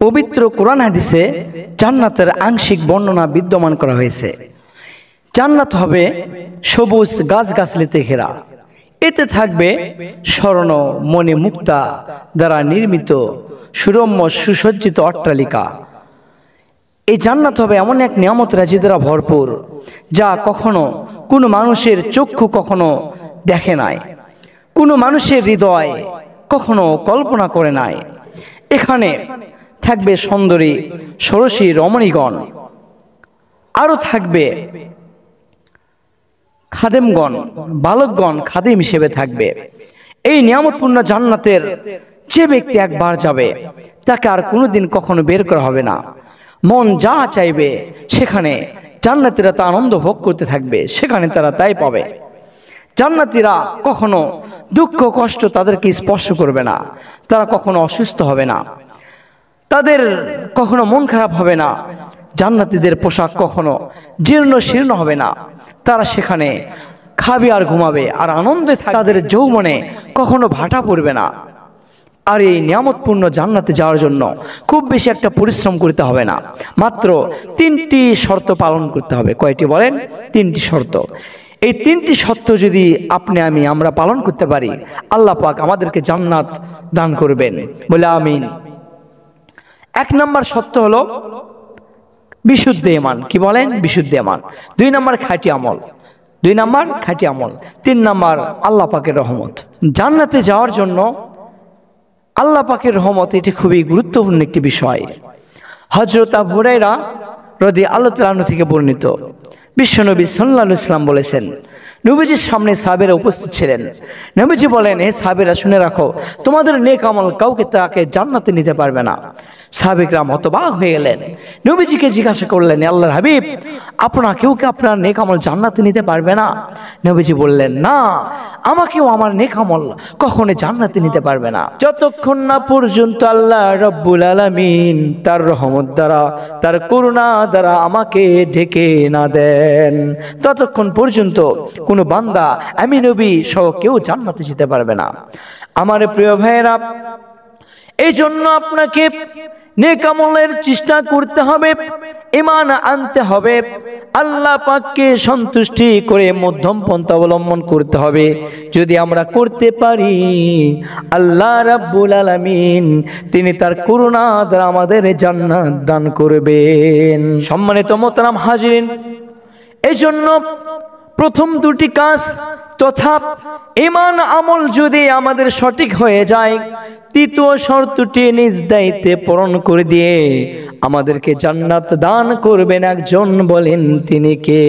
পবিত্র কোরআন হাদিসে জান্নাতের আংশিক বর্ণনা বিদ্যমান করা হয়েছে। জান্নাত হবে সবুজ গাছগাছালিতে ঘেরা, এতে থাকবে স্বর্ণ মণি মুক্তা দ্বারা নির্মিত সুরম্য সুসজ্জিত অট্টালিকা। এই জান্নাত হবে এমন এক নিয়ামত রাজি দ্বারা ভরপুর, যা কখনো কোনো মানুষের চক্ষু কখনো দেখে নাই, কোনো মানুষের হৃদয় কখনো কল্পনা করে নাই। এখানে থাকবে সুন্দরী ষোড়শী রমণীগণ, আরো থাকবে খাদেমগণ, বালকগণ খাদেম হিসেবে থাকবে। এই নিয়ামতপূর্ণ জান্নাতের যে ব্যক্তি একবার যাবে তাকে আর কোনোদিন কখনো বের করা হবে না। মন যা চাইবে সেখানে জান্নাতীরা তা আনন্দ ভোগ করতে থাকবে, সেখানে তারা তাই পাবে। জান্নাতীরা কখনো দুঃখ কষ্ট তাদেরকে স্পর্শ করবে না, তারা কখনো অসুস্থ হবে না, তাদের কখনো মন খারাপ হবে না। জান্নাতীদের পোশাক কখনো জীর্ণ শীর্ণ হবে না, তারা সেখানে খাবে আর ঘুমাবে আর আনন্দে তাদের যৌবনে কখনো ভাটা পড়বে না। আর এই নিয়ামতপূর্ণ জান্নাতে যাওয়ার জন্য খুব বেশি একটা পরিশ্রম করতে হবে না, মাত্র 3টি শর্ত পালন করতে হবে। কয়টি বলেন? 3টি শর্ত। এই 3টি শর্ত যদি আমরা পালন করতে পারি, আল্লাহ পাক আমাদেরকে জান্নাত দান করবেন, বলে আমিন। 1 নম্বর শর্ত হলো বিশুদ্ধ ঈমান। কি বলেন? বিশুদ্ধ ঈমান। 2 নম্বর খাঁটি আমল, 2 নম্বর খাঁটি আমল। 3 নম্বর আল্লাহ পাকের রহমত। জান্নাতে যাওয়ার জন্য আল্লাহ পাকের রহমত এটি খুবই গুরুত্বপূর্ণ একটি বিষয়। হযরত আবু হুরায়রা রাদিয়াল্লাহু তাআলা আনহু থেকে বর্ণিত, বিশ্বনবী সাল্লাল্লাহু আলাইহি ওয়াসাল্লাম বলেছেন, নবীজির সামনে সাহাবীরা উপস্থিত ছিলেন। নবীজি বলেন, হে সাহাবীরা শুনে রাখো, তোমাদের নেক আমল কাউকে তাকে জান্নাতে নিতে পারবে না। সাহাবীরা হতবাক হয়ে গেলেন, নবীজিকে জিজ্ঞাসা করলেন, আল্লাহর হাবিব, আপনাকেও কি আপনার নেক আমল জান্নাতে নিতে পারবে না? নবীজি বললেন, না, আমাকেও আমার নেক আমল কখনো জান্নাতে নিতে পারবে না, যতক্ষণ না পর্যন্ত আল্লাহ রব্বুল আলামিন তার রহমত দ্বারা, তার করুণা দ্বারা আমাকে ঢেকে না দেন, ততক্ষণ পর্যন্ত কোনো বান্দা আমি নবী সহ কেউ জান্নাতে যেতে পারবে না। আমার প্রিয় ভাইয়েরা, এই জন্য আপনাকে নেক আমলের চেষ্টা করতে হবে, ঈমান আনতে হবে, আল্লাহ পাককে সন্তুষ্টি করে মধ্যম পন্থা অবলম্বন করতে হবে। যদি আমরা করতে পারি, আল্লাহ রাব্বুল আলামিন তিনি তার করুণা দ্বারা আমাদের জান্নাত দান করবেন। সম্মানিত মোহতারাম হাজিরিন, এই জন্য প্রথম 2টি কাজ তথা ঈমান আমল যদি আমাদের সঠিক হয়ে যায়, 3য় শর্তটি নিজ দায়িত্বে পূরণ করে দিয়ে আমাদেরকে জান্নাত দান করবেন একজন, বলেন তিনি কে?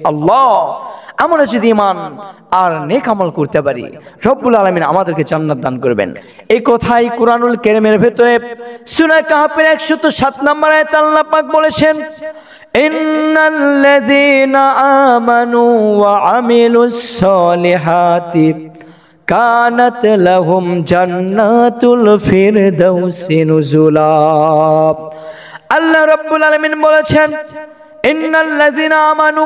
আল্লাহ। আমরা যদি ঈমান আর নেক আমল করতে পারি, রব্বুল আলামিন আমাদেরকে জান্নাত দান করবেন। এই কথাই কুরআনুল কারীমের ভিতরে সূরা কাহফের 107 নম্বর আয়াতে আল্লাহ পাক বলেছেন, ইন্নাল্লাযীনা আমানু ওয়া আমিলুস সলিহাতি কানাত লাহুম জান্নাতুল ফিরদাউসি নুজুলা। আল্লাহ রাব্বুল আলামিন বলেছেন, ইন্নাল্লাযীনা আমানু,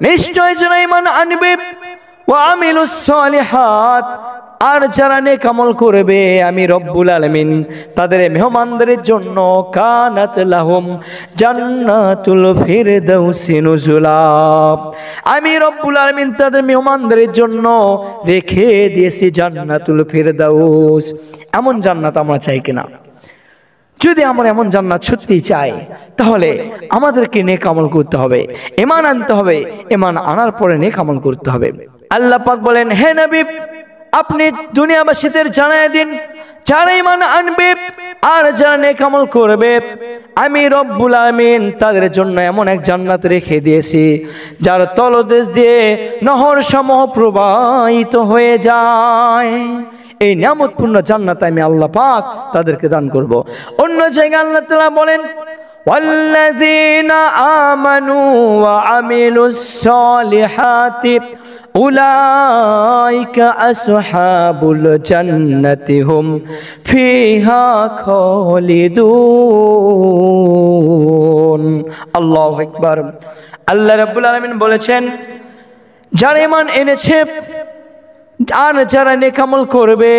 নিশ্চয় যারা ঈমান আনবে, ওয়া আমিলুস সলিহাত, আর যারা নেক আমল করবে, আমি রব্বুল আলামিন তাদের মেহমানদের জন্য কানাত লাহুম জান্নাতুল ফিরদাউসি নুজুলা, আমি রব্বুল আলামিন তাদের মেহমানদের জন্য রেখে দিয়েছি জান্নাতুল ফিরদাউস। এমন জান্নাত আমরা চাই কিনা? যদি আমরা এমন জান্নাত সত্যি চাই, তাহলে আমাদেরকে নেক আমল করতে হবে, ঈমান আনতে হবে, ঈমান আনার পরে নেক আমল করতে হবে। আল্লাহ পাক বলেন, হে নবী, আপনি দুনিয়াবাসীদের জানায় দিন, যারা ঈমান আনবে আর যারা নেক আমল করবে, আমি রব্বুল আলামিন তাদের জন্য এমন এক জান্নাত রেখে দিয়েছি, যার তলদেশ দিয়ে নহর সমূহ প্রবাহিত হয়ে যায়। এই নিয়ামতপূর্ণ জান্নাত আমি আল্লাহ পাক তাদেরকে দান করব। অন্য জায়গায় আল্লাহ তাআলা বলেন, ওয়াল্লাযীনা আমানু ওয়া আমিলুস সলিহাতি উলাইকা আসহাবুল জান্নাতি হুম ফিহা খালিদুন। আল্লাহু আকবার। আল্লাহ রাব্বুল আলামিন বলেছেন, যারা ঈমান এনেছে আর যারা নেক আমল করবে,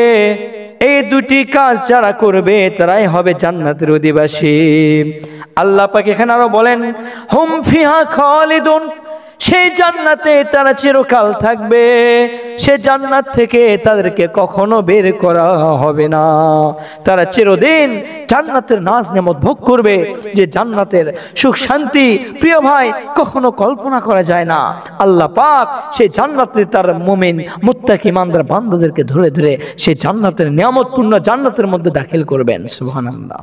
এই দুটি কাজ যারা করবে তারাই হবে জান্নাতের অধিবাসী। আল্লাহ পাক এখানে আরো বলেন, হুম ফিহা খালিদুন, সেই জান্নাতে তারা চিরকাল থাকবে, সে জান্নাত থেকে তাদেরকে কখনো বের করা হবে না। তারা চিরদিন জান্নাতের নাজ নেয়ামত ভোগ করবে, যে জান্নাতের সুখ শান্তি প্রিয় ভাই কখনো কল্পনা করা যায় না। আল্লাহ পাক সেই জান্নাতে তার মুমিন মুত্তাকি ইমানদার বান্দাদেরকে ধরে ধরে সেই জান্নাতের নিয়ামতপূর্ণ জান্নাতের মধ্যে দাখিল করবেন। সুবহানাল্লাহ।